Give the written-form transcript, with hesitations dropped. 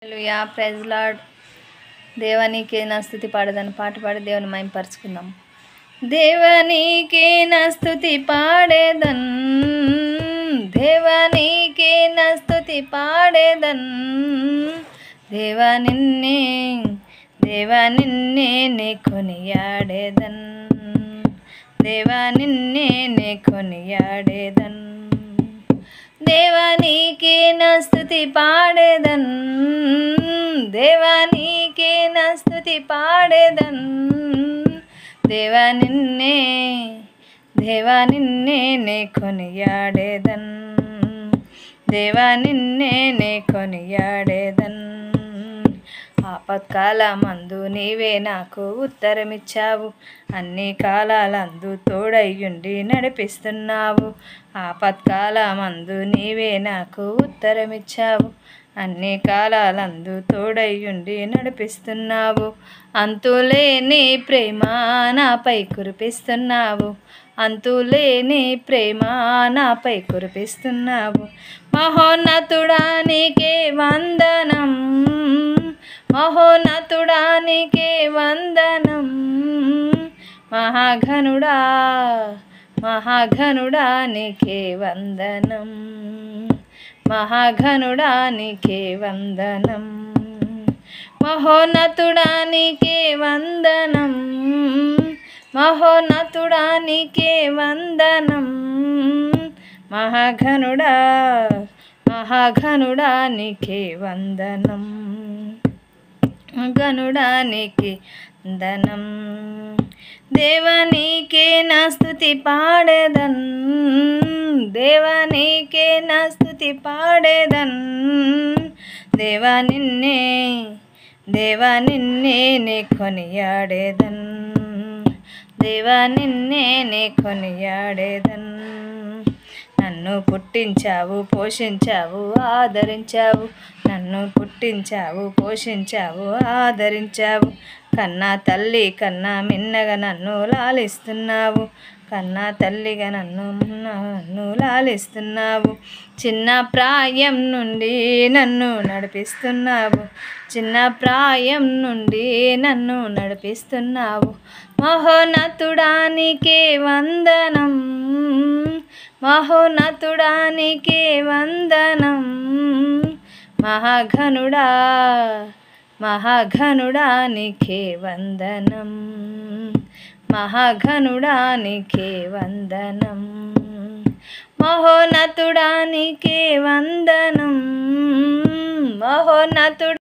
హల్లెలూయా praise lord. దేవానికి నా స్తుతి పాడదని పాట పాడి దేవుని మహిమపరుచుకుందాం. దేవానికి నా స్తుతి పాడేదన్, దేవానికి నా స్తుతి పాడేదన్, దేవా నిన్నే నే కొనియాడేదన్, దేవా నిన్నే నే కొనియాడేదన్, దేవానికి నా స్తుతి పాడేదన్, దేవానికి నా స్తుతి పాడేదన్, దేవా నిన్నే నే కొనియాడేదన్, దేవా నిన్నే నే కొనియాడేదన్. ఆపత్కాలమందు నీవే నాకు ఉత్తరమిచ్చావు, అన్ని కాలాలందు తోడయ్యుండి నడిపిస్తున్నావు. ఆపత్కాలమందు నీవే నాకు ఉత్తరమిచ్చావు, అన్ని కాలాలందు తోడయ్యుండి నడిపిస్తున్నావు. అంతులేని ప్రేమ నాపై కురిపిస్తున్నావు, అంతులేని ప్రేమ నాపై కురిపిస్తున్నావు. మహోన్నతుడా నీకే వందనం, మహోన్నతుడా నీకే వందనం, మహాఘనుడా మహాఘనుడా నీకే వందనం, మహాఘనుడా నీకే వందనం, మహోన్నతుడా నీకే వందనం, మహోన్నతుడా నీకే వందనం, మహాఘనుడా మహాఘనుడా నీకే వందనం, గనుడా నీకే వందనం. దేవానికే నా స్తుతి పాడేదన్, దేవానికే నా స్తుతి పాడేదన్, దేవా నిన్నే నే కొనియాడేదన్, దేవా నిన్నే నే కొనియాడేదన్. నన్ను పుట్టించావు, పోషించావు, ఆదరించావు, నన్ను పుట్టించావు, పోషించావు, ఆదరించావు. కన్నా తల్లి కన్నా మిన్నగా నన్ను లాలిస్తున్నావు, కన్నా తల్లిగా నన్ను లాలిస్తున్నావు. చిన్న ప్రాయం నుండి నన్ను నడిపిస్తున్నావు, చిన్న ప్రాయం నుండి నన్ను నడిపిస్తున్నావు. మహోన్నతుడా నీకే వందనం, మహోన్నతుడా నీకే వందనం, మహాఘనుడా మహాఘనుడా నీకే వందనం, మహాఘనుడా నీకే వందనం, మహోన్నతుడా నీకే వందనం, మహోన్నతుడా